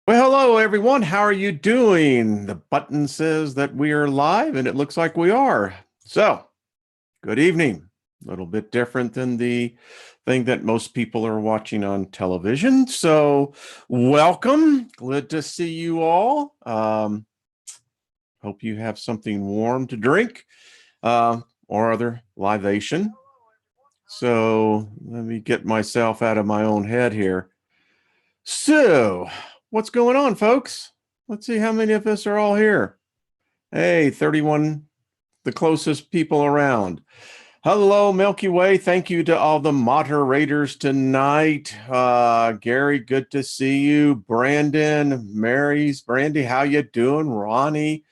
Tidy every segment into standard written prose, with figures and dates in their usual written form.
Well, hello everyone. How are you doing? The button says that we are live, and it looks like we are. So, good evening. A little bit different than the thing that most people are watching on television. So, welcome. Glad to see you all. Hope you have something warm to drink or other libation. So, let me get myself out of my own head here. So, what's going on, folks? Let's see how many of us are all here. Hey, 31, the closest people around. Hello, Milky Way. Thank you to all the moderators tonight. Gary, good to see you. Brandon, Mary's, Brandy, how you doing? Ronnie,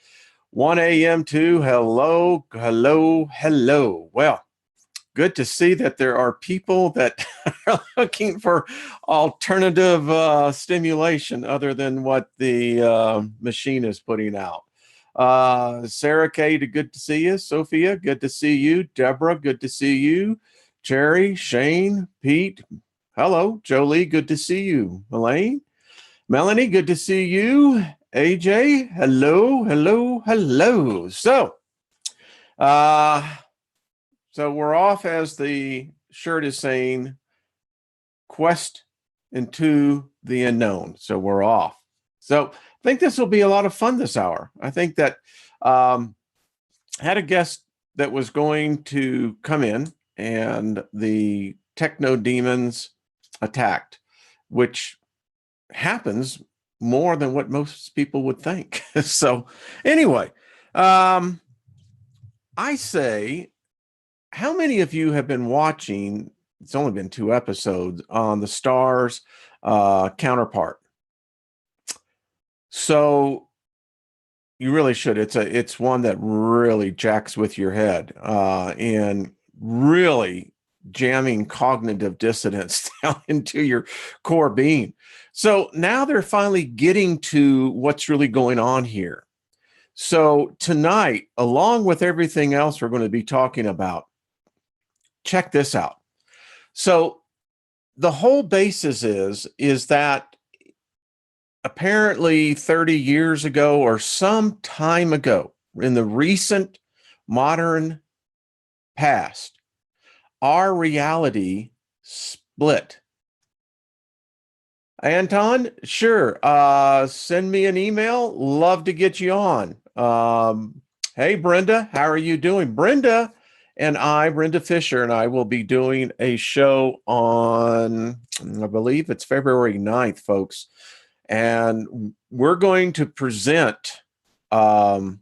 1 a.m. too. Hello, hello, hello. Well, good to see that there are people that are looking for alternative stimulation other than what the machine is putting out. Sarah K, good to see you. Sophia, good to see you. Deborah, good to see you. Jerry, Shane, Pete, hello. Jolie, good to see you. Elaine, Melanie, good to see you. AJ, hello, hello, hello. Uh, so we're off, as the shirt is saying, quest into the unknown. So we're off. So I think this will be a lot of fun this hour. I think that I had a guest that was going to come in, and the techno demons attacked, which happens more than what most people would think. So anyway, I say, how many of you have been watching? It's only been 2 episodes on the Stars counterpart. So you really should. It's one that really jacks with your head and really jamming cognitive dissonance down into your core being. So now they're finally getting to what's really going on here. So tonight, along with everything else we're going to be talking about, check this out. So the whole basis is that apparently 30 years ago or some time ago, in the recent modern past, our reality split. Anton, sure. Send me an email. Love to get you on. Hey, Brenda, how are you doing? Brenda Fisher and I will be doing a show on, I believe it's February 9th, folks. And we're going to present the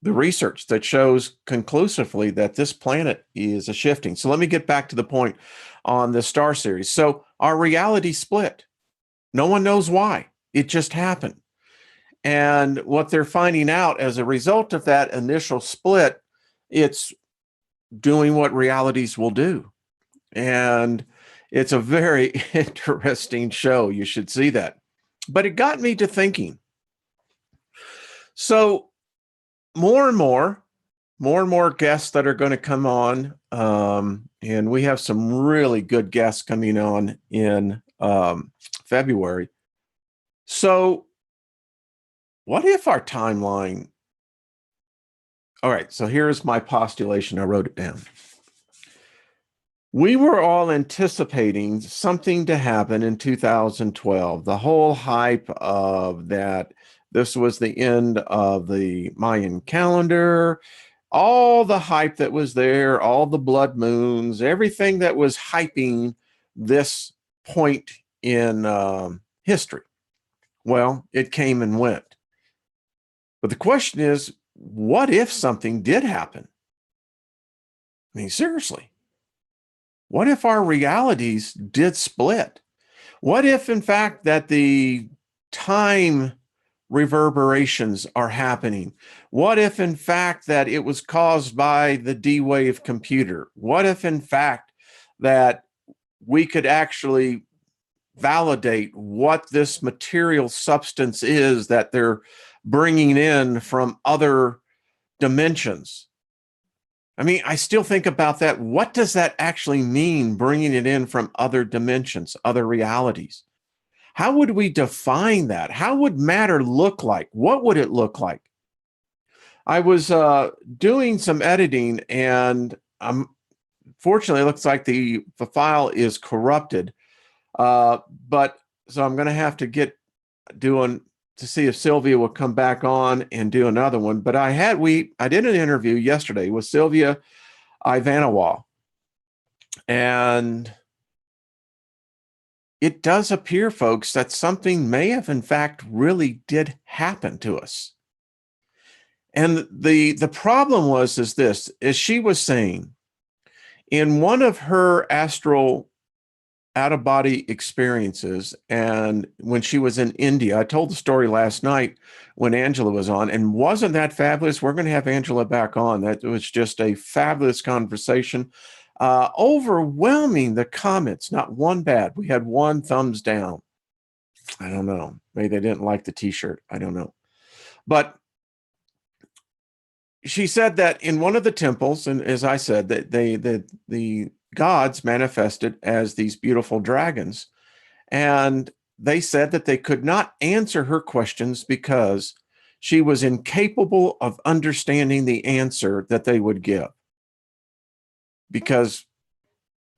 research that shows conclusively that this planet is a shifting. So let me get back to the point on the Star Series. So our reality split. No one knows why. It just happened. And what they're finding out as a result of that initial split, it's doing what realities will do. And it's a very interesting show. You should see that. But it got me to thinking. So more and more guests that are going to come on. And we have some really good guests coming on in February. So what if our timeline? All right, so here's my postulation. I wrote it down. We were all anticipating something to happen in 2012. The whole hype of that, this was the end of the Mayan calendar, all the hype that was there, all the blood moons, everything that was hyping this point in history. Well, it came and went. But the question is, what if something did happen? I mean, seriously. What if our realities did split? What if, in fact, that the time reverberations are happening? What if, in fact, that it was caused by the D-Wave computer? What if, in fact, that we could actually validate what this material substance is that they're bringing in from other dimensions? I mean, I still think about that. What does that actually mean, bringing it in from other dimensions, other realities? How would we define that? How would matter look like? What would it look like? I was doing some editing, and fortunately, it looks like the file is corrupted. But so I'm going to have to get doing to see if Sylvia will come back on and do another one. But I did an interview yesterday with Sylvia Ivanova, and it does appear, folks, that something may have in fact really did happen to us. And the problem is this, as she was saying, in one of her astral out-of-body experiences, and when she was in India, I told the story last night when Angela was on, and wasn't that fabulous? We're going to have Angela back on. That was just a fabulous conversation. Overwhelming the comments, not one bad. We had one thumbs down. I don't know. Maybe they didn't like the t-shirt. I don't know. But she said that in one of the temples, and as I said, that the gods manifested as these beautiful dragons. And they said that they could not answer her questions because she was incapable of understanding the answer that they would give. Because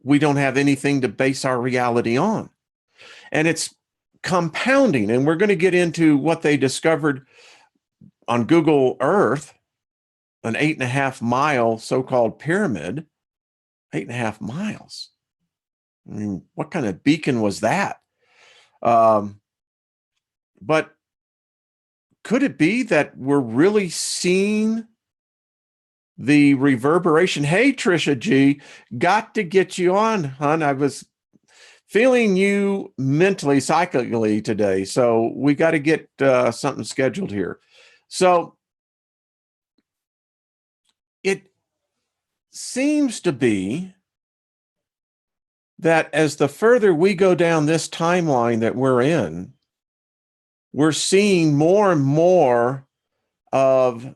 we don't have anything to base our reality on. And it's compounding. And we're going to get into what they discovered on Google Earth, an 8.5 mile so-called pyramid. 8.5 miles. I mean, what kind of beacon was that? But could it be that we're really seeing the reverberation? Hey, Trisha G, got to get you on, hon. I was feeling you mentally, psychically today. So we got to get something scheduled here. So it seems to be that as the further we go down this timeline that we're in, we're seeing more and more of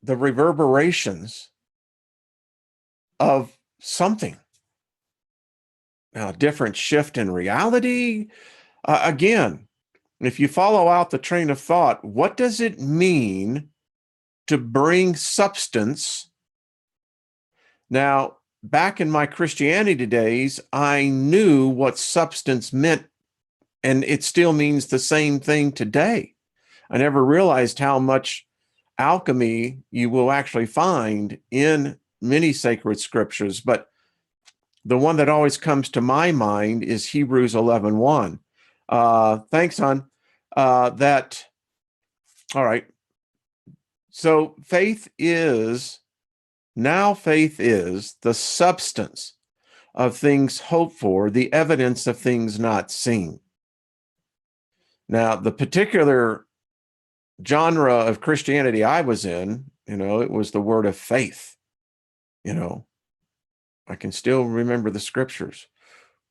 the reverberations of something. Now, a different shift in reality. Again, if you follow out the train of thought, what does it mean to bring substance? Now, back in my Christianity days, I knew what substance meant, and it still means the same thing today. I never realized how much alchemy you will actually find in many sacred scriptures, but the one that always comes to my mind is Hebrews 11:1. Thanks, hon. All right. So faith is the substance of things hoped for, the evidence of things not seen. Now, the particular genre of Christianity I was in, it was the word of faith. I can still remember the scriptures.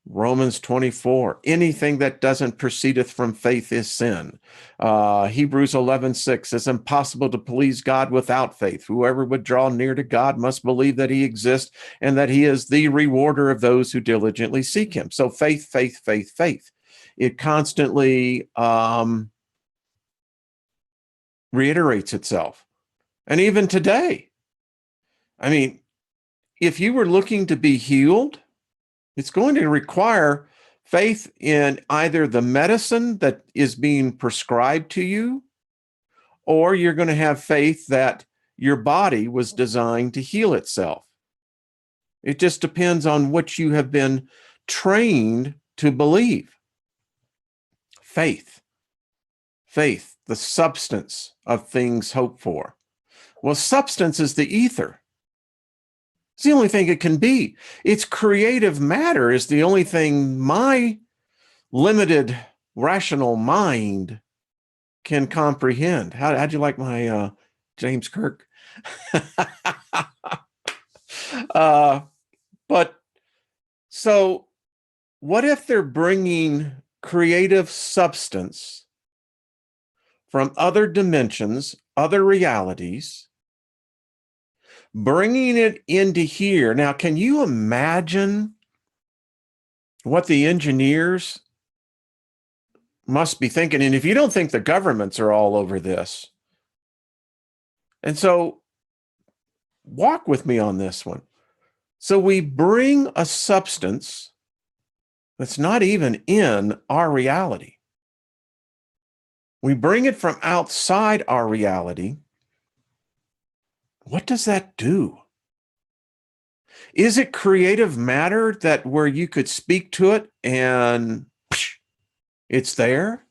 Romans 24, anything that doesn't proceedeth from faith is sin. Hebrews 11:6, it's impossible to please God without faith. Whoever would draw near to God must believe that he exists and that he is the rewarder of those who diligently seek him. So faith, faith, faith, faith. It constantly reiterates itself. And even today, I mean, if you were looking to be healed, it's going to require faith in either the medicine that is being prescribed to you, or you're going to have faith that your body was designed to heal itself. It just depends on what you have been trained to believe. Faith, the substance of things hoped for. Well, substance is the ether. It's the only thing it can be. Its creative matter is the only thing my limited rational mind can comprehend. How'd you like my James Kirk? But so what if they're bringing creative substance from other dimensions, other realities, bringing it into here? Now, can you imagine what the engineers must be thinking, and if you don't think the governments are all over this, and so walk with me on this one. So we bring a substance that's not even in our reality. We bring it from outside our reality. What does that do? Is it creative matter that where you could speak to it and it's there?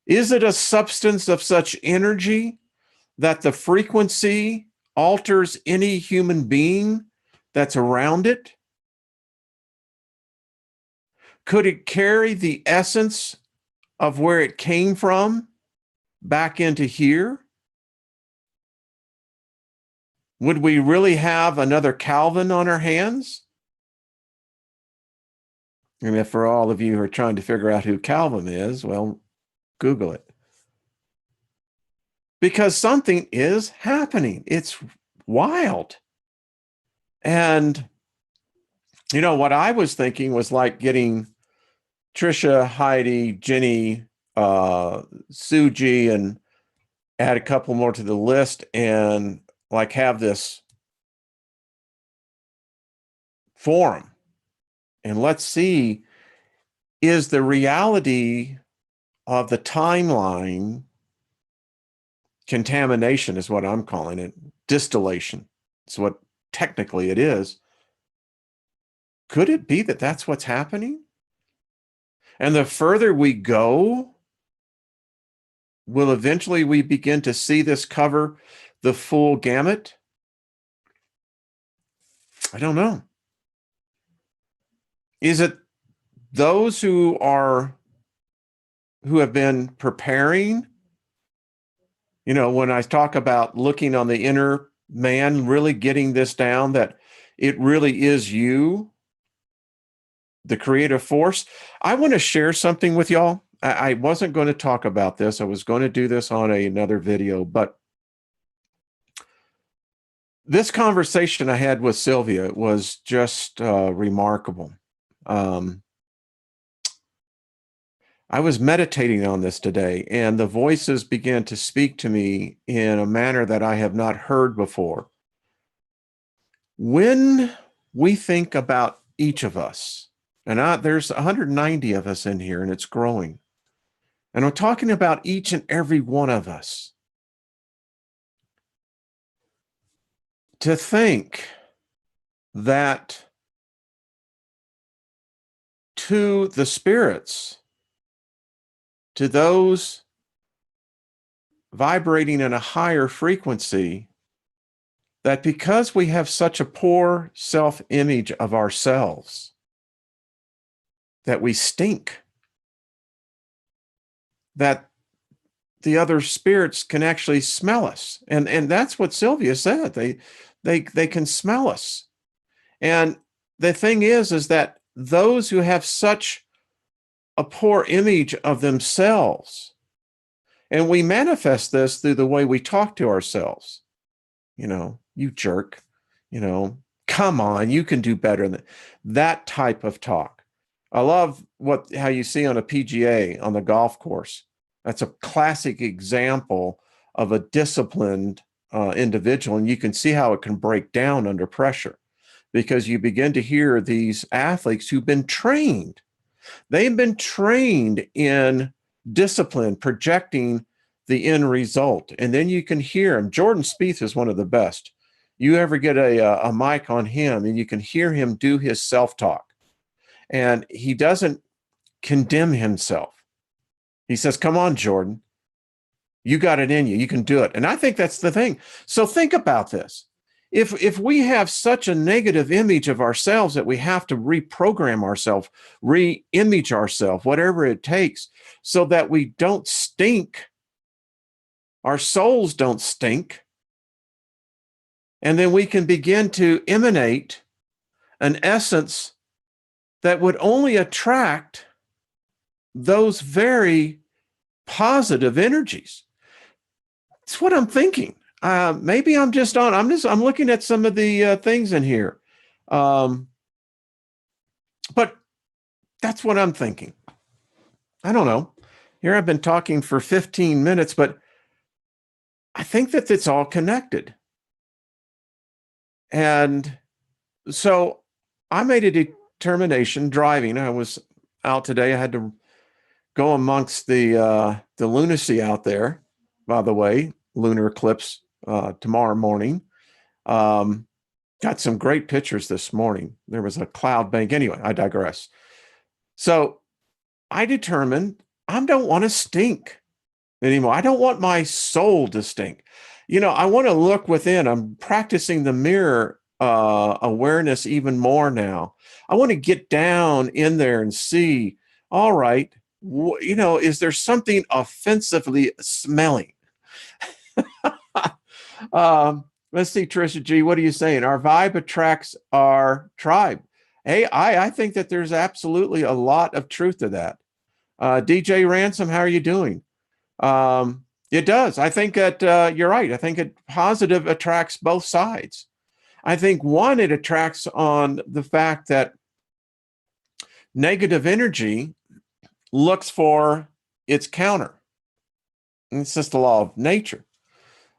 Is it a substance of such energy that the frequency alters any human being that's around it? Could it carry the essence of where it came from back into here? Would we really have another Calvin on our hands? And if for all of you who are trying to figure out who Calvin is, well, Google it. Because something is happening. It's wild. And, you know, what I was thinking was like getting Trisha, Heidi, Jenny, Suji, and add a couple more to the list and like have this forum. And let's see, is the reality of the timeline contamination is what I'm calling it, distillation. It's what technically it is. Could it be that that's what's happening? And the further we go, will eventually we begin to see this cover the full gamut? I don't know. Is it those who have been preparing? You know, when I talk about looking on the inner man, really getting this down, that it really is you, the creative force. I want to share something with y'all. I wasn't going to talk about this. I was going to do this on another video, but this conversation I had with Sylvia was just remarkable. I was meditating on this today, and the voices began to speak to me in a manner that I have not heard before. When we think about each of us, and there's 190 of us in here, and it's growing, and I'm talking about each and every one of us, to think that to the spirits, to those vibrating in a higher frequency, that because we have such a poor self-image of ourselves, that we stink, that the other spirits can actually smell us. And that's what Sylvia said. They can smell us. And the thing is that those who have such a poor image of themselves, and we manifest this through the way we talk to ourselves, you know, you jerk, you know, come on, you can do better than that type of talk. I love how you see on a PGA on the golf course. That's a classic example of a disciplined individual, and you can see how it can break down under pressure, because you begin to hear these athletes who've been trained. They've been trained in discipline, projecting the end result. And then you can hear him. Jordan Spieth is one of the best. You ever get a mic on him and you can hear him do his self-talk. And he doesn't condemn himself. He says, come on, Jordan. You got it in you. You can do it. And I think that's the thing. So think about this. If we have such a negative image of ourselves that we have to reprogram ourselves, re-image ourselves, whatever it takes, so that we don't stink, our souls don't stink, and then we can begin to emanate an essence that would only attract those very positive energies. That's what I'm thinking. Maybe I'm looking at some of the things in here. But that's what I'm thinking. I don't know. Here I've been talking for 15 minutes, but I think that it's all connected. And so I made a determination driving. I was out today. I had to go amongst the lunacy out there. By the way, lunar eclipse tomorrow morning. Got some great pictures this morning. There was a cloud bank. Anyway, I digress. So I determined I don't want to stink anymore. I don't want my soul to stink. I want to look within. I'm practicing the mirror awareness even more now. I want to get down in there and see, all right, is there something offensively smelling? Let's see, Trisha G, what are you saying? Our vibe attracts our tribe. Hey, I think that there's absolutely a lot of truth to that. DJ Ransom, how are you doing? It does. I think that you're right. I think it positive attracts both sides. I think one, it attracts on the fact that negative energy looks for its counter. And it's just the law of nature.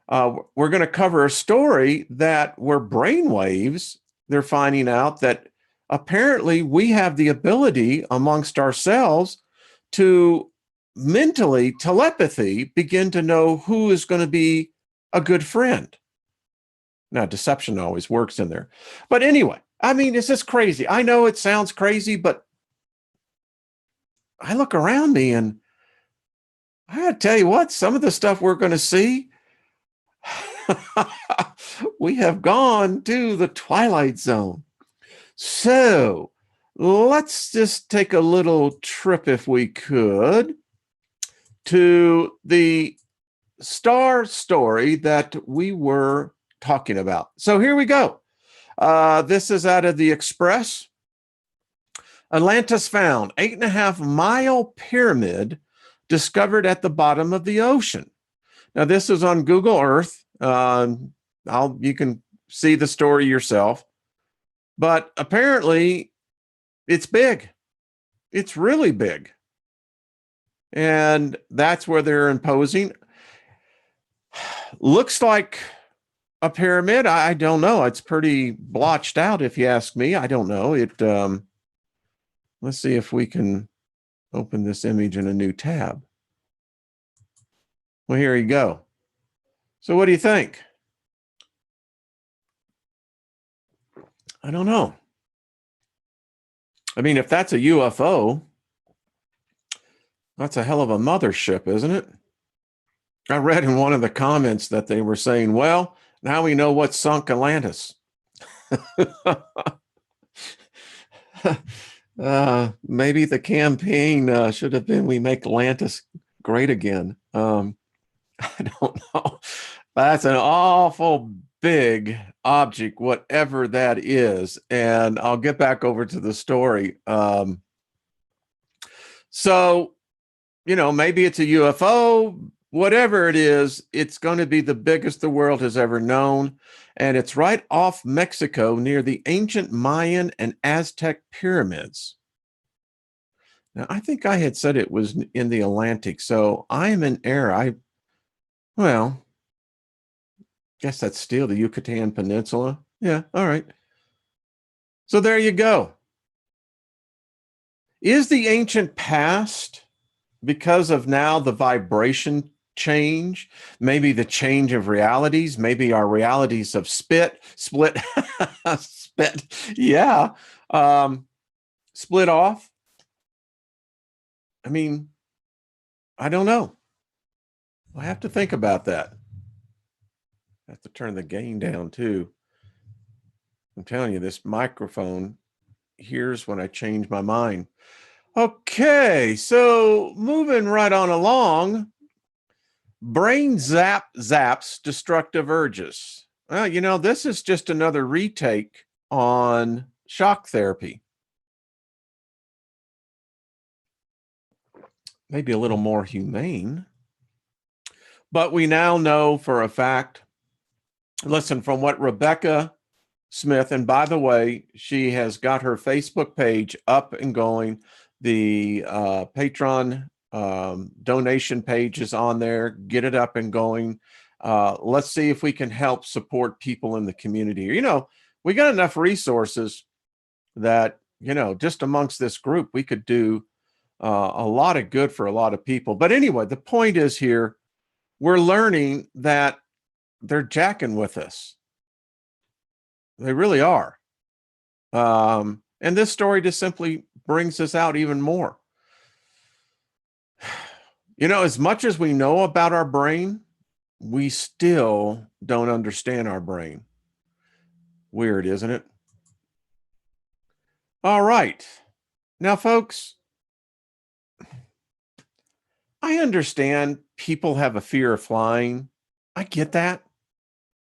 We're going to cover a story that where brainwaves, they're finding out that apparently we have the ability amongst ourselves to mentally, telepathy, begin to know who is going to be a good friend. Now, deception always works in there. But anyway, I mean, it's just crazy. I know it sounds crazy, but I look around me and I got to tell you what, some of the stuff we're going to see, we have gone to the twilight zone. So let's just take a little trip, if we could, to the star story that we were talking about. So here we go. This is out of the Express. Atlantis found 8.5-mile pyramid discovered at the bottom of the ocean. Now, this is on Google Earth. You can see the story yourself. But apparently, it's big. It's really big. And that's where they're imposing. Looks like a pyramid. I don't know. It's pretty blotched out, if you ask me. I don't know. Let's see if we can open this image in a new tab. Well, here you go. So what do you think? I don't know. I mean, if that's a UFO, that's a hell of a mothership, isn't it? I read in one of the comments that they were saying, well, now we know what sunk Atlantis. Maybe the campaign should have been, we make Atlantis great again. I don't know. That's an awful big object, whatever that is. And I'll get back over to the story. So, maybe it's a UFO, whatever it is, it's going to be the biggest the world has ever known. And it's right off Mexico near the ancient Mayan and Aztec pyramids. Now, I think I had said it was in the Atlantic, so I am in error. Guess that's still the Yucatan Peninsula. Yeah, all right. So there you go. Is the ancient past, because of now the vibration change, maybe the change of realities, maybe our realities have split, yeah, split off? I mean, I don't know. I have to think about that. I have to turn the gain down too. I'm telling you, this microphone hears when I change my mind. Okay, so moving right on along, brain zaps destructive urges. Well, this is just another retake on shock therapy. Maybe a little more humane. But we now know for a fact, listen, from what Rebecca Smith, and by the way, she has got her Facebook page up and going. The Patreon donation pages on there. Get it up and going. Let's see if we can help support people in the community. You know, we got enough resources that, you know, just amongst this group, we could do a lot of good for a lot of people. But anyway, the point is here, we're learning that they're jacking with us. They really are. And this story just simply brings this out even more. You know, as much as we know about our brain, we still don't understand our brain. Weird, isn't it? All right. Now, folks, I understand people have a fear of flying. I get that.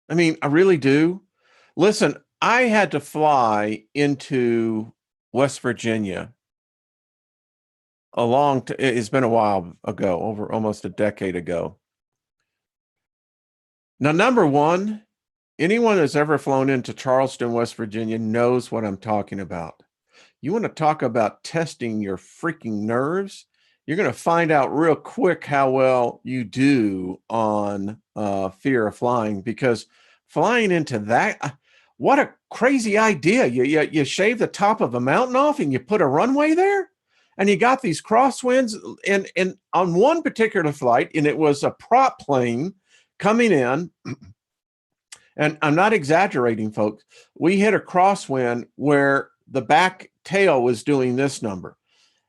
I mean, I really do. Listen, I had to fly into West Virginia it's been a while ago, over almost a decade ago. Now, number one, anyone that's ever flown into Charleston, West Virginia knows what I'm talking about. You want to talk about testing your freaking nerves? You're going to find out real quick how well you do on fear of flying, because flying into that, what a crazy idea. You shave the top of a mountain off and you put a runway there, and you got these crosswinds. And on one particular flight, and it was a prop plane coming in, and I'm not exaggerating, folks, we hit a crosswind where the back tail was doing this number,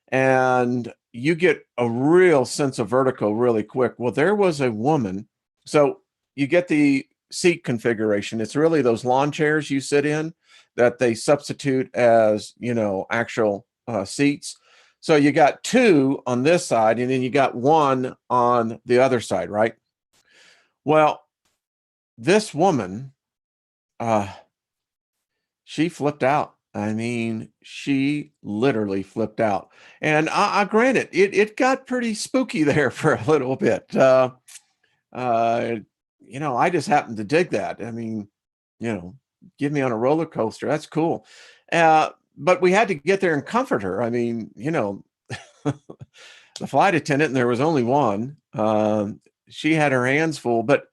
and you get a real sense of vertigo really quick. Well, there was a woman. So you get the seat configuration. It's really those lawn chairs you sit in that they substitute as, you know, actual seats. So you got two on this side, and then you got one on the other side, right? Well, this woman, she flipped out. I mean, she literally flipped out. And I granted, it got pretty spooky there for a little bit. Uh, you know, I just happened to dig that. I mean, you know, give me on a roller coaster. That's cool. But we had to get there and comfort her. I mean, you know, the flight attendant, and there was only one. She had her hands full. But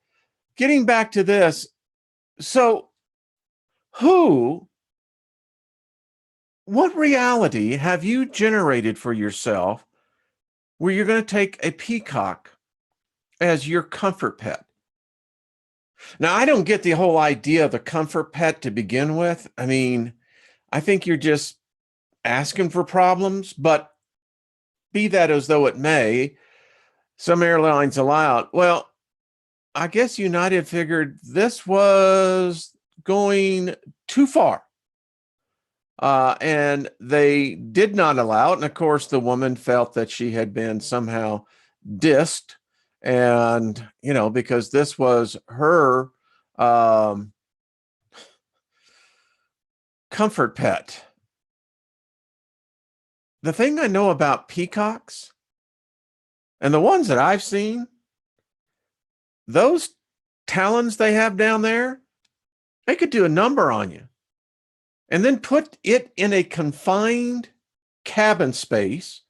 getting back to this, so what reality have you generated for yourself where you're going to take a peacock as your comfort pet? Now, I don't get the whole idea of a comfort pet to begin with. I mean, I think you're just asking for problems, but be that as though it may, some airlines allow it. Well, I guess United figured this was going too far. And they did not allow it. And of course, the woman felt that she had been somehow dissed. And, you know, because this was her comfort pet. The thing I know about peacocks, and the ones that I've seen, those talons they have down there, they could do a number on you. And then put it in a confined cabin space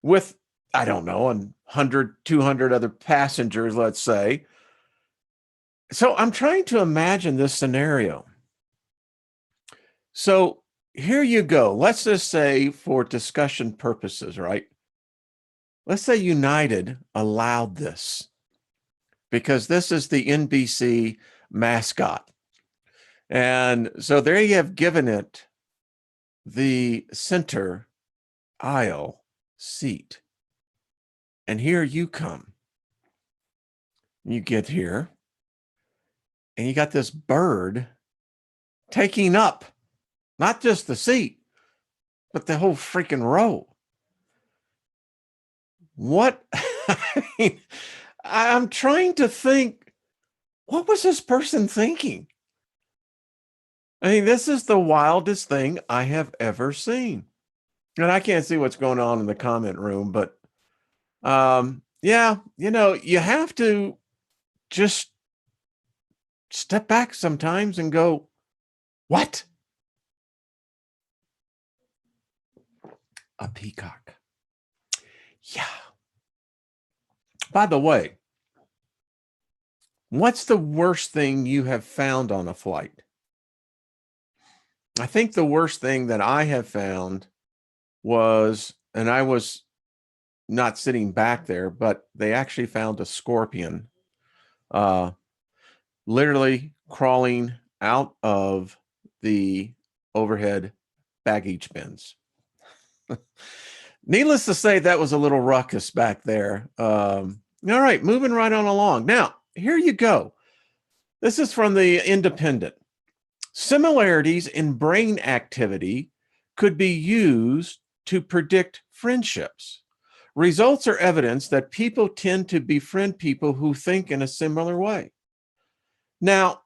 with, I don't know, 100, 200 other passengers, let's say. So I'm trying to imagine this scenario. So here you go. Let's just say, for discussion purposes, right? Let's say United allowed this because this is the NBC mascot. And so there you have given it the center aisle seat. And here you come. You get here, and you got this bird taking up not just the seat, but the whole freaking row. What? I mean, I'm trying to think, what was this person thinking? I mean, this is the wildest thing I have ever seen. And I can't see what's going on in the comment room, but yeah, you know, you have to just step back sometimes and go, what? A peacock. Yeah, By the way, what's the worst thing you have found on a flight? I think the worst thing that I have found was, and I was not sitting back there, but they actually found a scorpion uh, literally crawling out of the overhead baggage bins. Needless to say, that was a little ruckus back there. All right, moving right on along. Now, here you go. This is from the Independent. Similarities in brain activity could be used to predict friendships. Results are evidence that people tend to befriend people who think in a similar way. Now,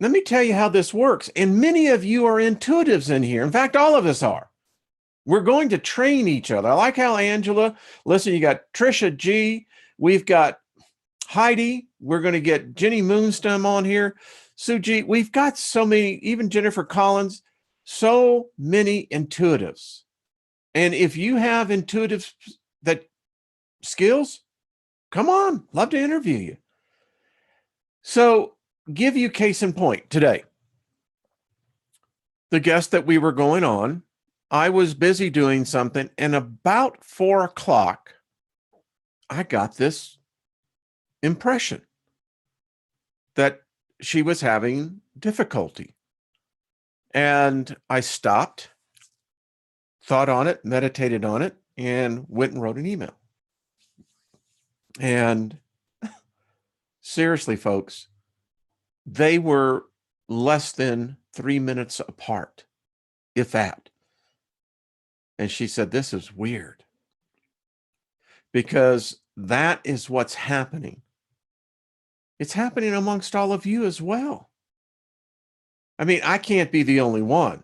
let me tell you how this works. And many of you are intuitives in here. In fact, all of us are. We're going to train each other. I like how Angela, listen, you got Trisha G, we've got Heidi, we're going to get Jenny Moonstem on here, Suji, we've got so many, even Jennifer Collins, so many intuitives. And if you have intuitive that skills, come on, love to interview you. So give you case in point today. The guest that we were going on, I was busy doing something, and about 4 o'clock, I got this impression that she was having difficulty. And I stopped, thought on it, meditated on it, and went and wrote an email. And seriously, folks, they were less than 3 minutes apart, if that. And she said, this is weird, because that is what's happening. It's happening amongst all of you as well. I mean, I can't be the only one.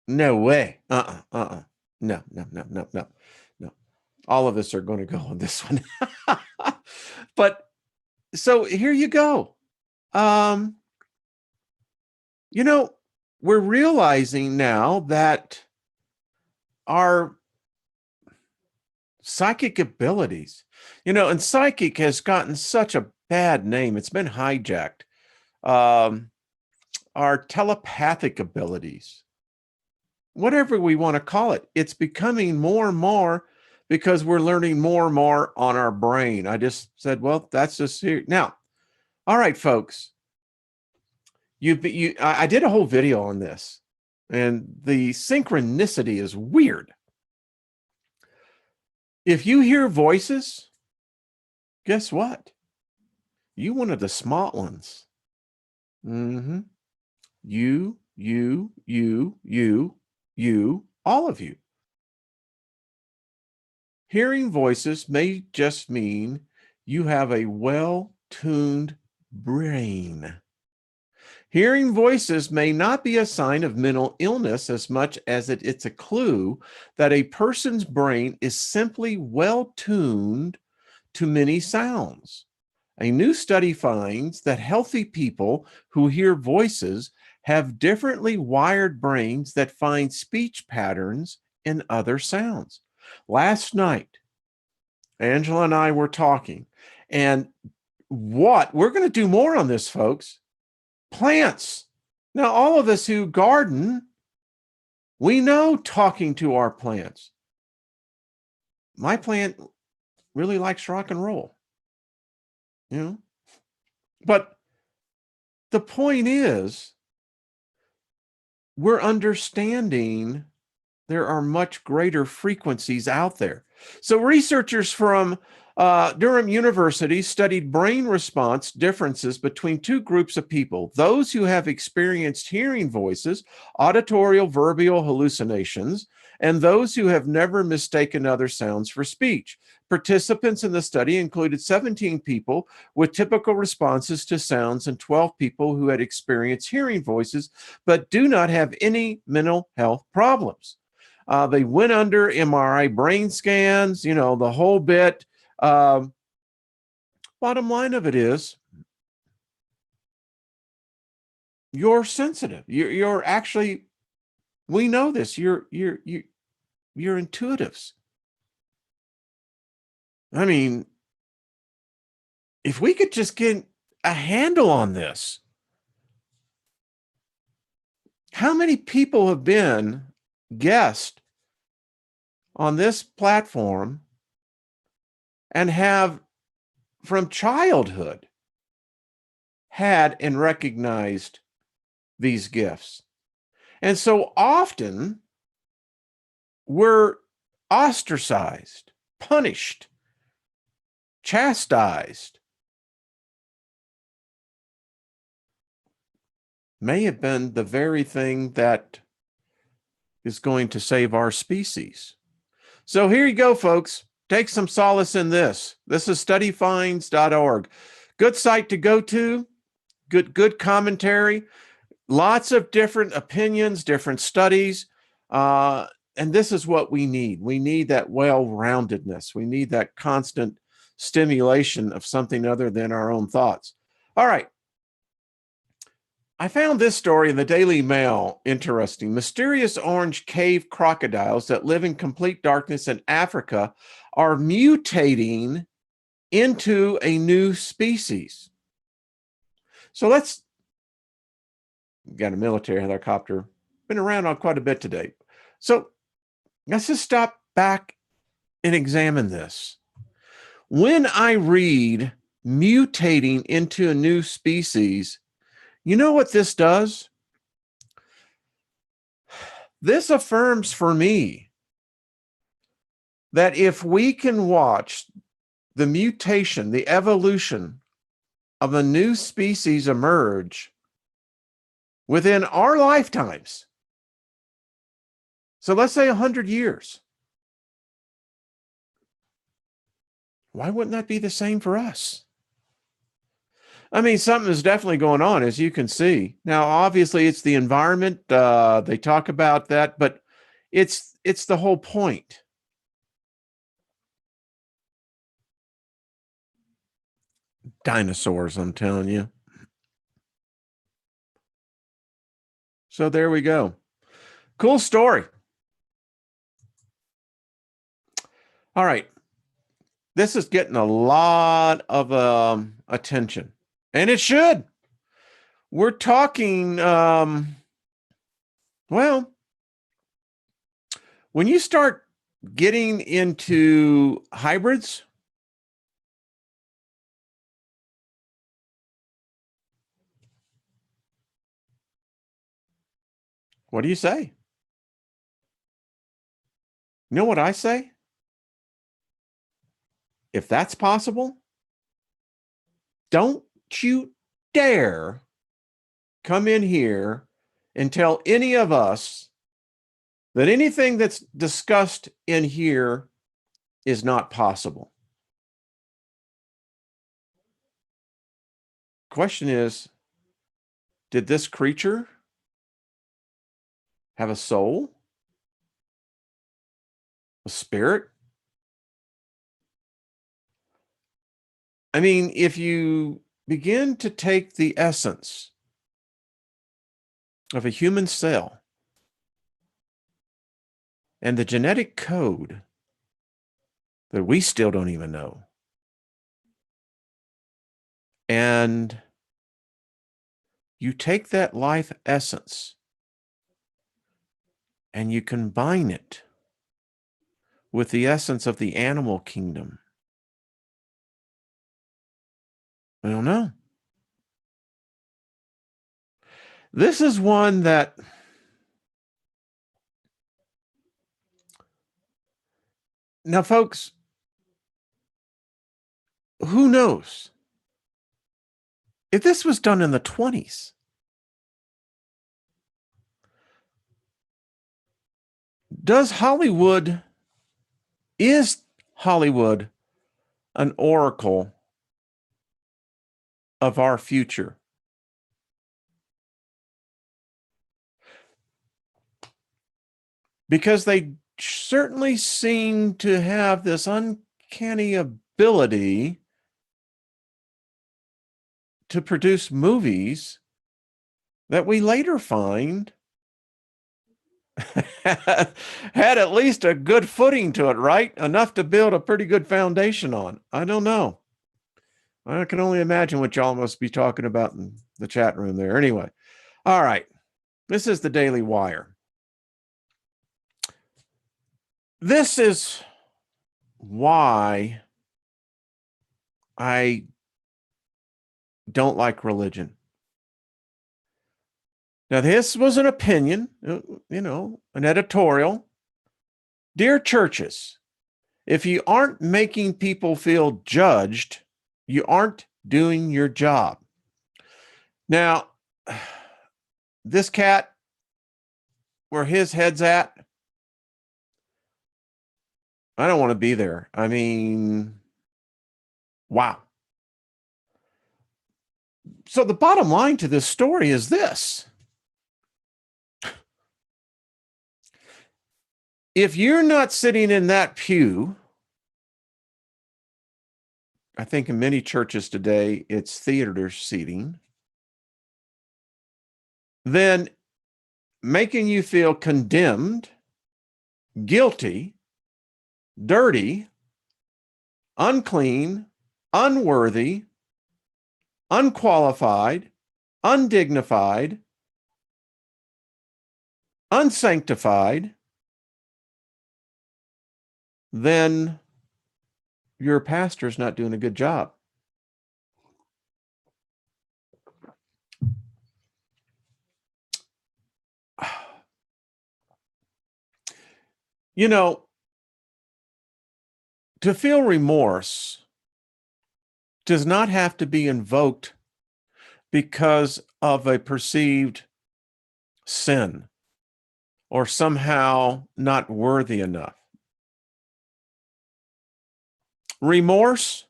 No way. No. All of us are going to go on this one. But so here you go. We're realizing now that our psychic abilities, and psychic has gotten such a bad name. It's been hijacked. Our telepathic serious whatever we want to call it, it's becoming more and more because we're learning more and more on our brain. I just said, well, that's just serious. Now, all right, folks, I did a whole video on this, and the synchronicity is weird. If you hear voices, guess what? You one of the smart ones. Mm-hmm. You, all of you. Hearing voices may just mean you have a well-tuned brain. Hearing voices may not be a sign of mental illness as much as it's a clue that a person's brain is simply well-tuned to many sounds. A new study finds that healthy people who hear voices have differently wired brains that find speech patterns in other sounds. Last night, Angela and I were talking, and we're going to do more on this, folks. Plants. Now, all of us who garden, we know talking to our plants. My plant really likes rock and roll, But the point is, we're understanding there are much greater frequencies out there. So researchers from Durham University studied brain response differences between two groups of people: those who have experienced hearing voices, auditorial verbal hallucinations, and those who have never mistaken other sounds for speech. Participants in the study included 17 people with typical responses to sounds and 12 people who had experienced hearing voices but do not have any mental health problems. They went under MRI brain scans, the whole bit. Bottom line of it is, you're sensitive. You're actually, we know this. You're intuitives. I mean, if we could just get a handle on this, how many people have been guests on this platform and have from childhood had and recognized these gifts? And so often we're ostracized, punished, chastised. May have been the very thing that is going to save our species. So here you go, folks. Take some solace in this. This is studyfinds.org. Good site to go to. Good commentary. Lots of different opinions, different studies. And this is what we need. We need that well-roundedness. We need that constant stimulation of something other than our own thoughts. All right. I found this story in the Daily Mail interesting. Mysterious orange cave crocodiles that live in complete darkness in Africa are mutating into a new species. So let's got a military helicopter, been around on quite a bit today. So let's just stop back and examine this. When I read mutating into a new species, you know what this does? This affirms for me that if we can watch the mutation, the evolution of a new species emerge within our lifetimes, so let's say 100 years, why wouldn't that be the same for us? I mean, something is definitely going on, as you can see. Now, obviously, it's the environment. They talk about that, but it's the whole point. Dinosaurs, I'm telling you. So there we go. Cool story. All right. This is getting a lot of attention, and it should. We're talking, well, when you start getting into hybrids, what do you say? You know what I say? If that's possible, don't you dare come in here and tell any of us that anything that's discussed in here is not possible. Question is, did this creature have a soul? A spirit? I mean, if you begin to take the essence of a human cell and the genetic code that we still don't even know, and you take that life essence and you combine it with the essence of the animal kingdom, I don't know. This is one that now, folks, who knows? If this was done in the 20s, is Hollywood an oracle of our future? Because they certainly seem to have this uncanny ability to produce movies that we later find had at least a good footing to it, right? Enough to build a pretty good foundation on. I don't know. I can only imagine what y'all must be talking about in the chat room there. Anyway, all right. This is the Daily Wire. This is why I don't like religion. Now, this was an opinion, an editorial. Dear churches, if you aren't making people feel judged, you aren't doing your job. Now, this cat, where his head's at, I don't want to be there. I mean, wow. So the bottom line to this story is this. If you're not sitting in that pew, I think in many churches today, it's theater seating, then making you feel condemned, guilty, dirty, unclean, unworthy, unqualified, undignified, unsanctified, then your pastor's not doing a good job. You know, to feel remorse does not have to be invoked because of a perceived sin or somehow not worthy enough. Remorse,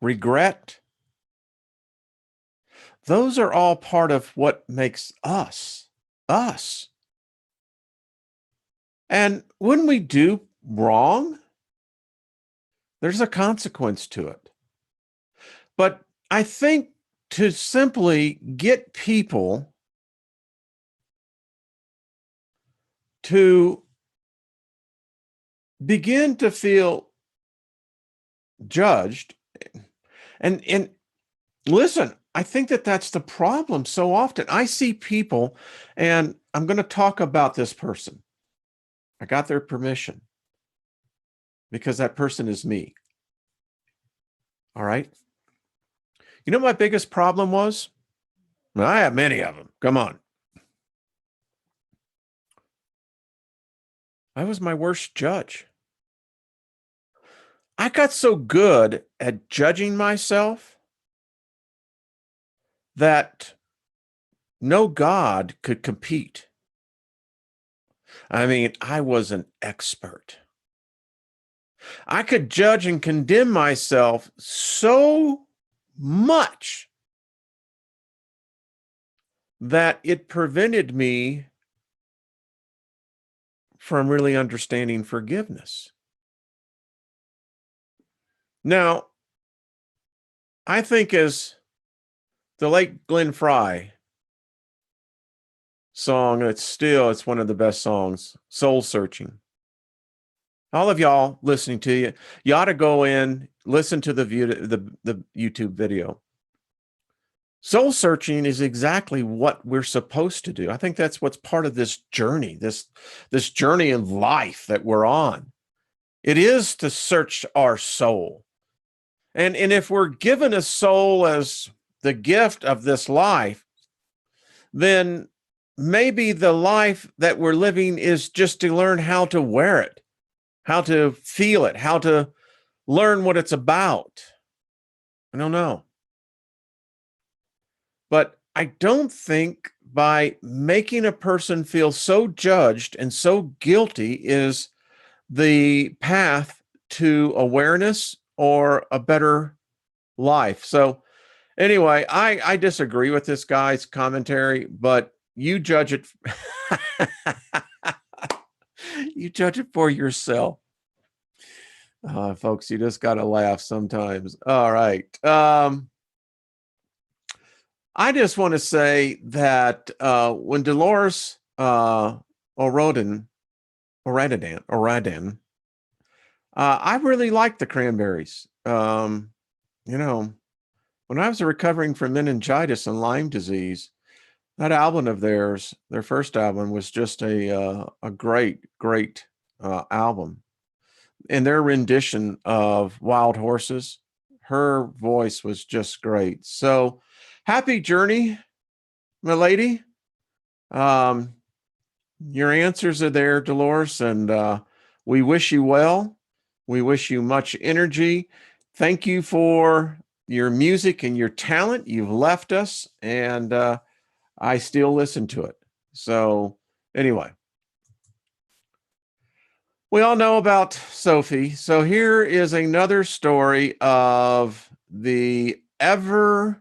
regret, those are all part of what makes us, us. And when we do wrong, there's a consequence to it. But I think to simply get people to begin to feel judged, and listen, I think that that's the problem so often. I see people, and I'm going to talk about this person. I got their permission because that person is me. All right. You know, my biggest problem was, well, I have many of them. Come on. I was my worst judge. I got so good at judging myself that no God could compete. I mean, I was an expert. I could judge and condemn myself so much that it prevented me from really understanding forgiveness. Now, I think as the late Glenn Fry song, it's one of the best songs, Soul Searching. All of y'all listening to you ought to go in, listen to the YouTube video. Soul searching is exactly what we're supposed to do. I think that's what's part of this journey, this journey in life that we're on. It is to search our soul. And if we're given a soul as the gift of this life, then maybe the life that we're living is just to learn how to wear it, how to feel it, how to learn what it's about. I don't know. But I don't think by making a person feel so judged and so guilty is the path to awareness or a better life. So anyway, I disagree with this guy's commentary, but you judge it. You judge it for yourself. Folks, you just got to laugh sometimes. All right. I just want to say that when Dolores O'Riordan, I really liked the Cranberries. You know, when I was recovering from meningitis and Lyme disease, that album of theirs, their first album, was just a great album. And their rendition of Wild Horses, her voice was just great. So happy journey, my lady. Um, your answers are there, Dolores, and we wish you well. We wish you much energy. Thank you for your music and your talent. You've left us, and I still listen to it. So, anyway, we all know about Sophie. So, here is another story of the how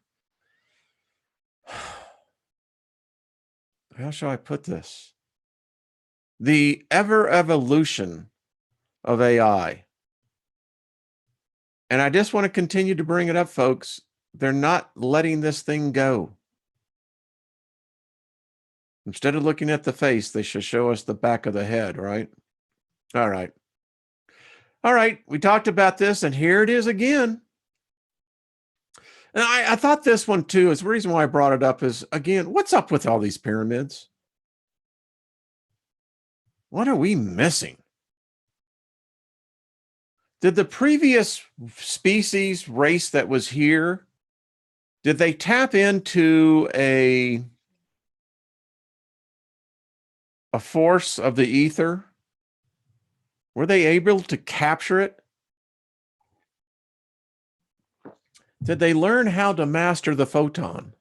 shall I put this? The ever evolution of AI. And I just want to continue to bring it up, folks. They're not letting this thing go. Instead of looking at the face, they should show us the back of the head, right? All right. All right. We talked about this, and here it is again. And I thought this one too is the reason why I brought it up is, again, what's up with all these pyramids? What are we missing? Did the previous species race that was here, did they tap into a force of the ether? Were they able to capture it? Did they learn how to master the photon?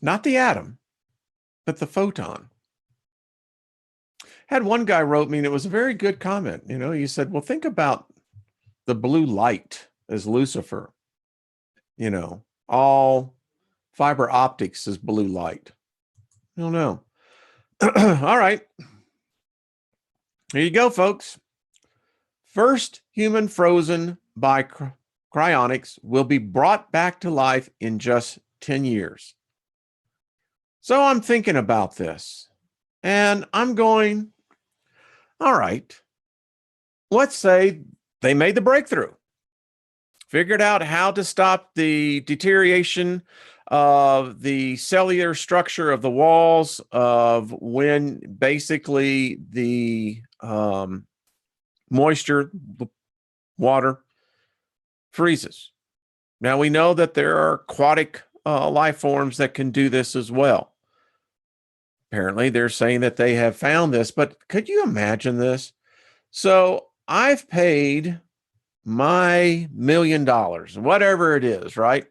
Not the atom, but the photon. Had one guy wrote me, and it was a very good comment. You know, he said, well, think about the blue light as Lucifer. You know, all fiber optics is blue light. I don't know. All right. Here you go, folks. First human frozen by cryonics will be brought back to life in just 10 years. So I'm thinking about this, and I'm going, all right, let's say they made the breakthrough, figured out how to stop the deterioration of the cellular structure of the walls of when basically the moisture, the water freezes. Now we know that there are aquatic life forms that can do this as well. Apparently, they're saying that they have found this, but could you imagine this? So I've paid my $1 million, whatever it is, right?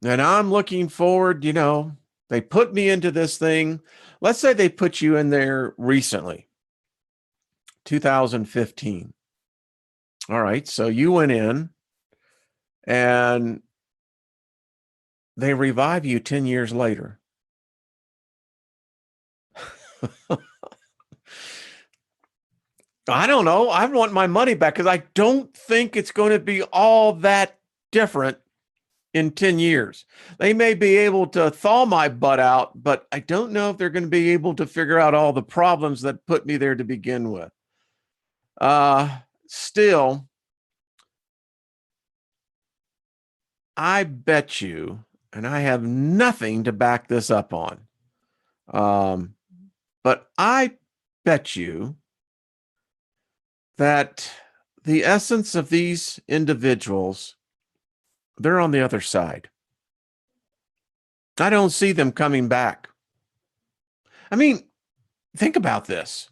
And I'm looking forward, you know, they put me into this thing. Let's say they put you in there recently, 2015. All right. So you went in and they revive you 10 years later. I don't know. I want my money back because I don't think it's going to be all that different in 10 years. They may be able to thaw my butt out, but I don't know if they're going to be able to figure out all the problems that put me there to begin with. Still, I bet you, and I have nothing to back this up on, but I bet you that the essence of these individuals, they're on the other side. I don't see them coming back. I mean, think about this.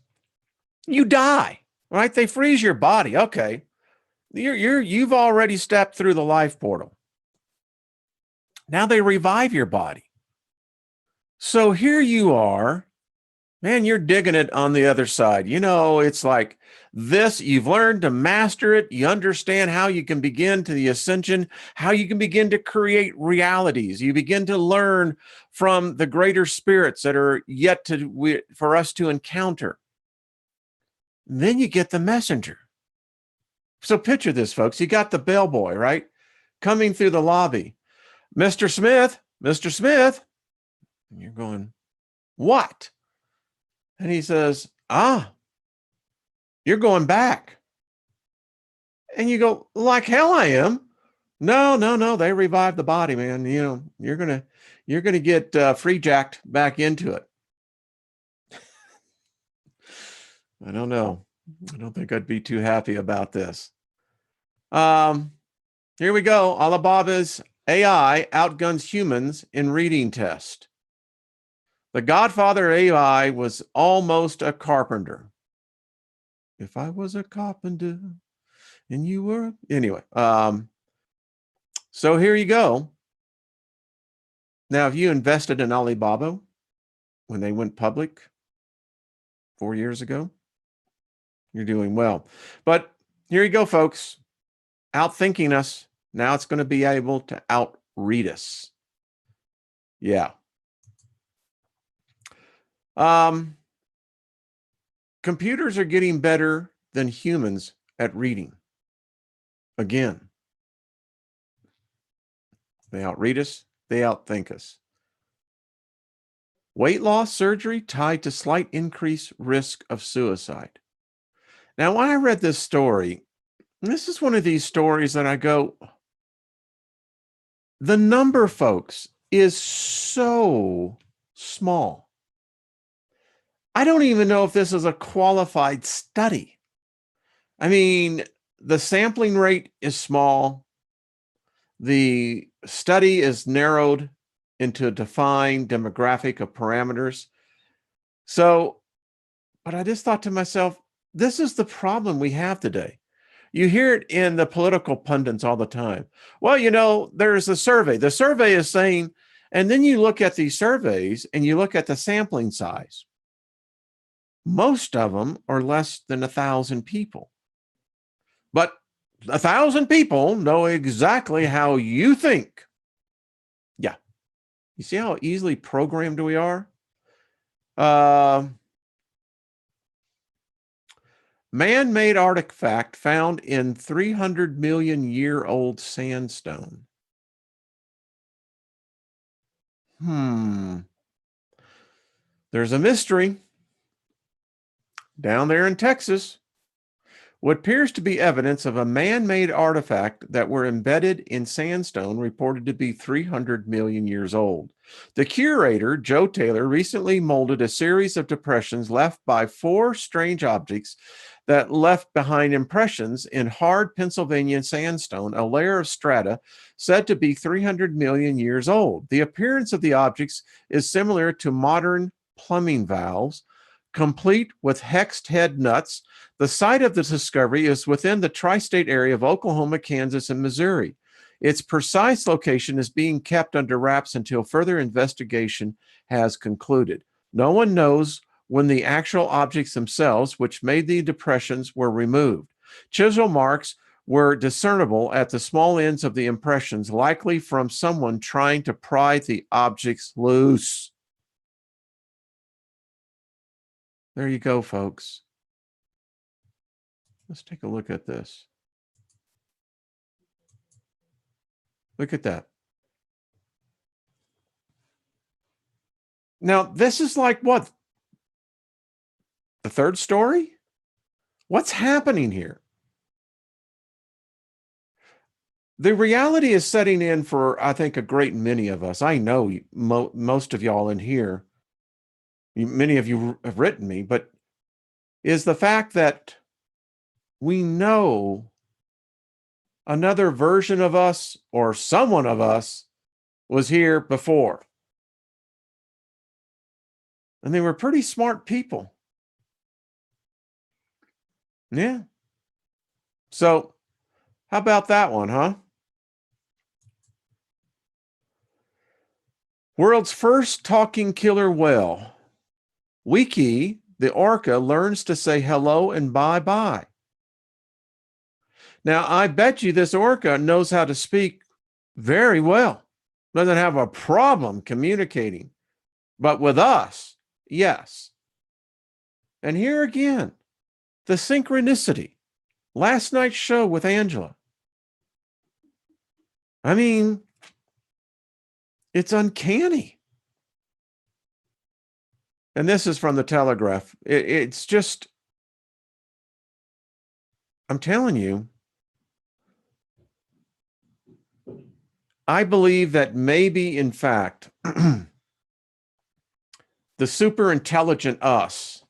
You die, right? They freeze your body. Okay. You've already stepped through the life portal. Now they revive your body. So here you are, man, you're digging it on the other side. You know, it's like this, you've learned to master it. You understand how you can begin to the ascension, how you can begin to create realities. You begin to learn from the greater spirits that are yet for us to encounter. Then you get the messenger. So picture this, folks. You got the bellboy, right? Coming through the lobby. Mr. Smith, Mr. Smith. And you're going, what? And he says, you're going back. And you go, like hell I am. No, no, no. They revived the body, man. You know, you're gonna get free jacked back into it. I don't know. I don't think I'd be too happy about this. Um, Here we go. Alibaba's AI outguns humans in reading test. The godfather of AI was almost a carpenter. If I was a carpenter and you were anyway. So here you go. Now, if you invested in Alibaba when they went public 4 years ago, you're doing well. But here you go, folks. Outthinking us. Now it's going to be able to outread us. Yeah. Computers are getting better than humans at reading. Again, they outread us, they outthink us. Weight loss surgery tied to slight increased risk of suicide. Now, when I read this story, this is one of these stories that I go, the number, folks, is so small. I don't even know if this is a qualified study. I mean, the sampling rate is small. The study is narrowed into a defined demographic of parameters. So, but I just thought to myself, this is the problem we have today. You hear it in the political pundits all the time. Well, you know, there's a survey. The survey is saying, and then you look at these surveys and you look at the sampling size. Most of them are less than 1,000 people. But 1,000 people know exactly how you think. Yeah. You see how easily programmed we are? Man-made artifact found in 300 million year old sandstone. There's a mystery down there in Texas. What appears to be evidence of a man-made artifact that were embedded in sandstone reported to be 300 million years old. The curator, Joe Taylor, recently molded a series of depressions left by 4 strange objects that left behind impressions in hard Pennsylvania sandstone, a layer of strata said to be 300 million years old. The appearance of the objects is similar to modern plumbing valves, complete with hexed head nuts. The site of the discovery is within the tri-state area of Oklahoma, Kansas, and Missouri. Its precise location is being kept under wraps until further investigation has concluded. No one knows when the actual objects themselves, which made the depressions, were removed. Chisel marks were discernible at the small ends of the impressions, likely from someone trying to pry the objects loose. There you go, folks. Let's take a look at this. Look at that. Now, this is like what? The third story? What's happening here? The reality is setting in for, I think, a great many of us. I know most of y'all in here, many of you have written me, but is the fact that we know another version of us or someone of us was here before. And they were pretty smart people. Yeah. So, how about that one, huh? World's first talking killer whale. Wiki, the orca, learns to say hello and bye-bye. Now, I bet you this orca knows how to speak very well. Doesn't have a problem communicating. But with us, yes. And here again, the synchronicity. Last night's show with Angela. I mean, it's uncanny. And this is from the Telegraph. It's just, I'm telling you, I believe that maybe, in fact, the super intelligent us,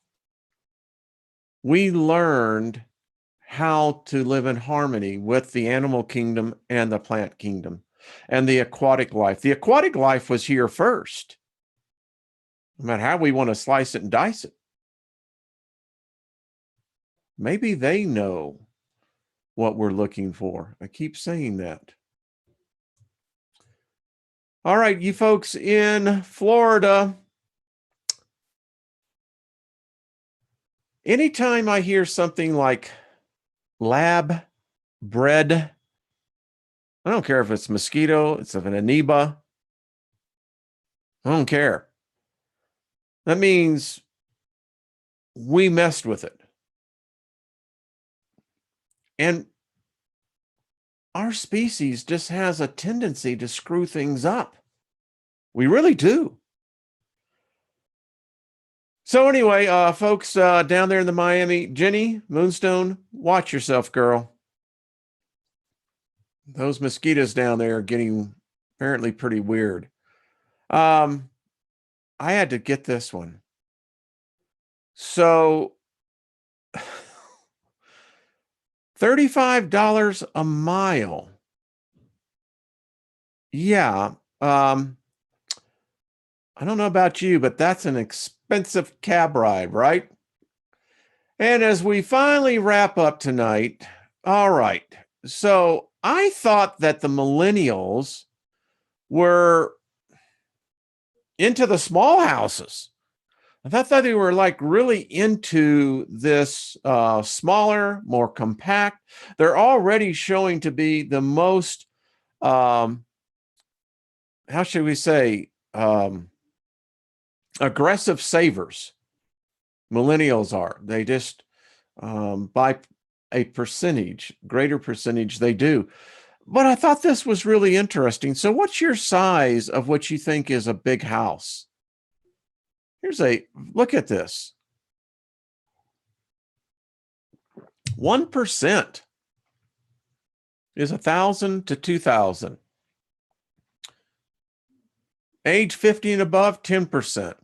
we learned how to live in harmony with the animal kingdom and the plant kingdom and the aquatic life. The aquatic life was here first, no matter how we want to slice it and dice it. Maybe they know what we're looking for. I keep saying that. All right, you folks in Florida, anytime I hear something like lab bred, I don't care if it's mosquito, it's of an amoeba, I don't care. That means we messed with it. And our species just has a tendency to screw things up. We really do. So anyway, folks down there in the Miami, Jenny, Moonstone, watch yourself, girl. Those mosquitoes down there are getting apparently pretty weird. I had to get this one. So $35 a mile. Yeah. I don't know about you, but that's an expensive cab ride, right? And as we finally wrap up tonight, all right. So I thought that the millennials were into the small houses. I thought they were like really into this smaller, more compact. They're already showing to be the most, how should we say, aggressive savers. Millennials are. They just, by a greater percentage, they do. But I thought this was really interesting. So what's your size of what you think is a big house? Look at this. 1% is 1,000 to 2,000. Age 50 and above, 10%.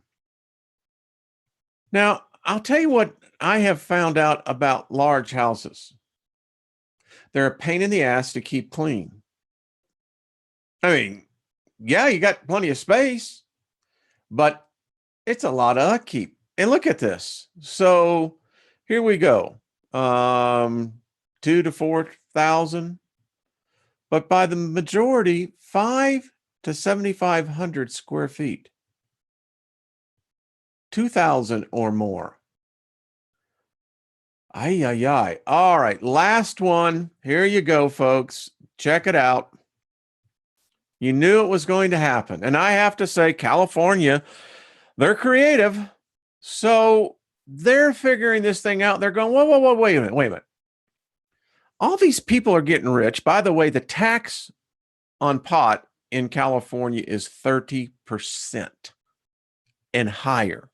Now, I'll tell you what I have found out about large houses. They're a pain in the ass to keep clean. I mean, yeah, you got plenty of space, but it's a lot of upkeep. And look at this. So here we go. 2 to 4,000. But by the majority, 5 to 7,500 square feet. 2,000 or more. Ay, ay, ay. All right, last one. Here you go, folks. Check it out. You knew it was going to happen. And I have to say, California, they're creative. So they're figuring this thing out. They're going, whoa, wait a minute. All these people are getting rich. By the way, the tax on pot in California is 30% and higher.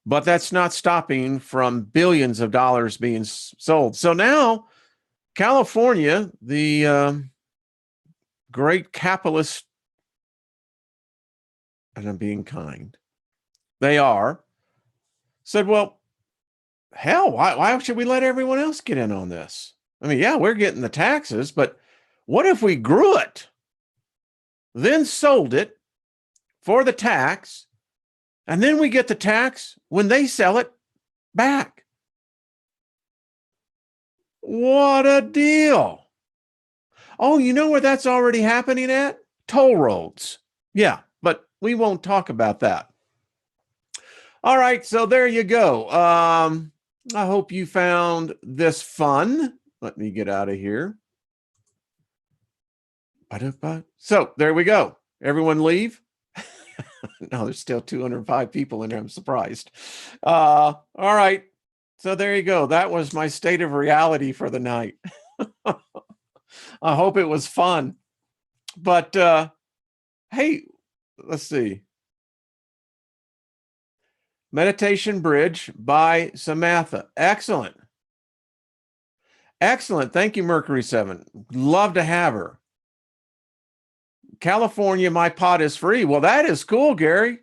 But that's not stopping from billions of dollars being sold. So now California, the great capitalist, and I'm being kind, they are, said, well, hell, why should we let everyone else get in on this? I mean, yeah, we're getting the taxes, but what if we grew it, then sold it for the tax, and then we get the tax when they sell it back? What a deal. Oh, you know where that's already happening at? Toll roads. Yeah, but we won't talk about that. All right, so there you go. I hope you found this fun. Let me get out of here. So there we go. Everyone leave. No, there's still 205 people in there. I'm surprised. All right. So there you go. That was my state of reality for the night. I hope it was fun. But hey, let's see. Meditation Bridge by Samantha. Excellent. Excellent. Thank you, Mercury 7. Love to have her. California, my pot is free. Well, that is cool, Gary.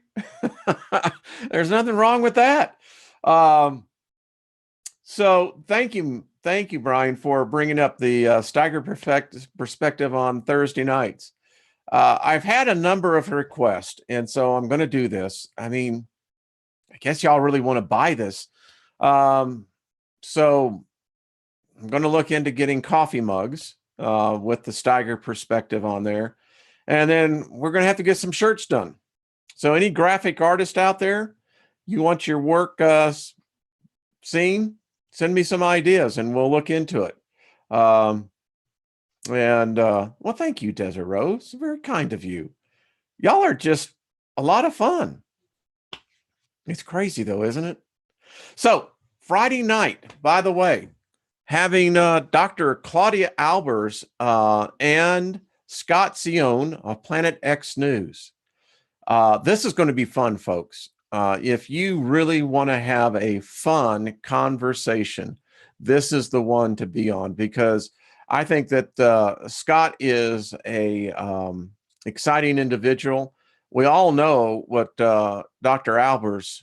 There's nothing wrong with that. So thank you, Brian, for bringing up the Steiger perspective on Thursday nights. I've had a number of requests, and so I'm going to do this. I mean, I guess y'all really want to buy this. So I'm going to look into getting coffee mugs with the Steiger perspective on there. And then we're going to have to get some shirts done. So any graphic artist out there, you want your work seen, send me some ideas and we'll look into it. Well, thank you, Desert Rose. Very kind of you. Y'all are just a lot of fun. It's crazy though, isn't it? So Friday night, by the way, having Dr. Claudia Albers and Scott Sion of Planet X News. This is going to be fun, folks. If you really want to have a fun conversation, this is the one to be on, because I think that Scott is a exciting individual. We all know what Dr. Albers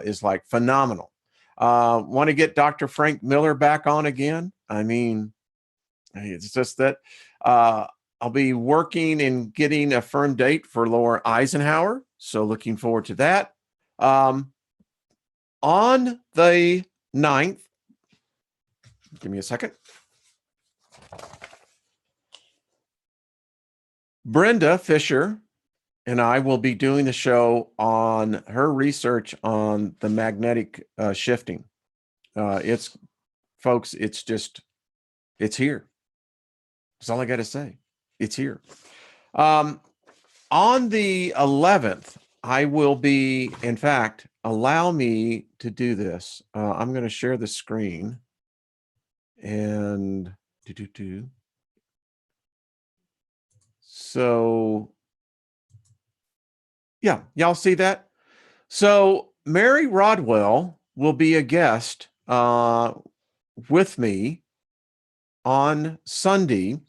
is like, phenomenal. Want to get Dr. Frank Miller back on again? I mean, it's just that I'll be working and getting a firm date for Laura Eisenhower. So looking forward to that. On the 9th, give me a second. Brenda Fisher and I will be doing the show on her research on the magnetic shifting. Folks, it's here. That's all I got to say. It's here. On the 11th, I will be, in fact, allow me to do this. I'm going to share the screen and So, yeah, y'all see that? So Mary Rodwell will be a guest with me on Sunday,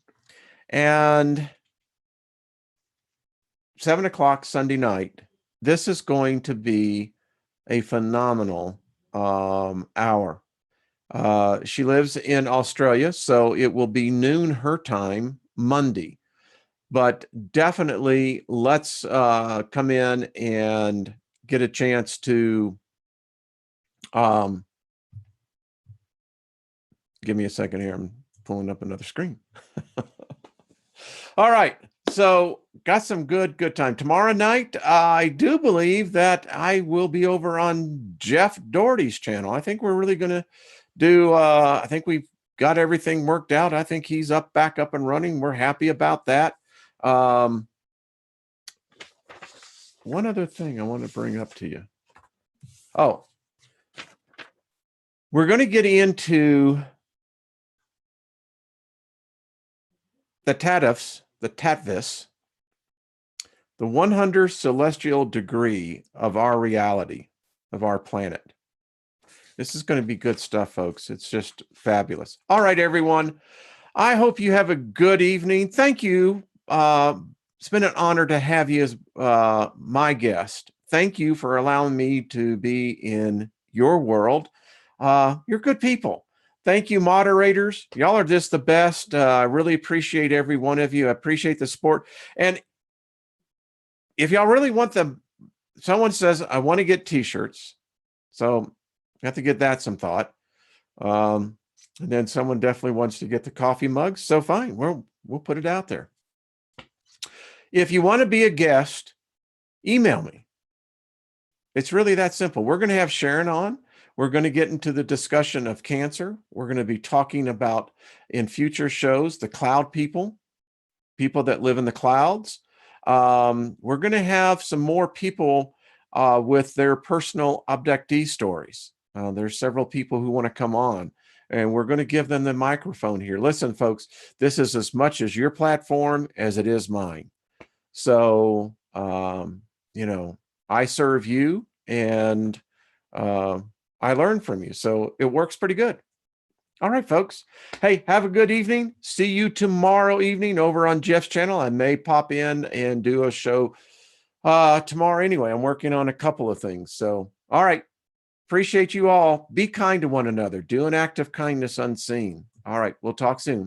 and 7:00 Sunday night. This is going to be a phenomenal hour. She lives in Australia, so it will be noon her time Monday. But definitely let's come in and get a chance to give me a second here. I'm pulling up another screen. All right. So got some good time. Tomorrow night, I do believe that I will be over on Jeff Doherty's channel. I think we're really going to do, I think we've got everything worked out. I think he's back up and running. We're happy about that. One other thing I want to bring up to you. Oh, we're going to get into the Tatvis, the 100th celestial degree of our reality, of our planet. This is going to be good stuff, folks. It's just fabulous. All right, everyone. I hope you have a good evening. Thank you. It's been an honor to have you as my guest. Thank you for allowing me to be in your world. You're good people. Thank you, moderators. Y'all are just the best. I really appreciate every one of you. I appreciate the support. And if y'all really want them, someone says, I want to get t-shirts. So you have to give that some thought. And then someone definitely wants to get the coffee mugs. So fine, we'll put it out there. If you want to be a guest, email me. It's really that simple. We're going to have Sharon on. We're going to get into the discussion of cancer. We're going to be talking about, in future shows, the cloud people that live in the clouds. We're going to have some more people with their personal abductee stories. There's several people who want to come on, and we're going to give them the microphone here. Listen, folks, this is as much as your platform as it is mine. So, I serve you, and I learn from you. So it works pretty good. All right, folks. Hey, have a good evening. See you tomorrow evening over on Jeff's channel. I may pop in and do a show tomorrow anyway. I'm working on a couple of things. So, all right. Appreciate you all. Be kind to one another. Do an act of kindness unseen. All right. We'll talk soon.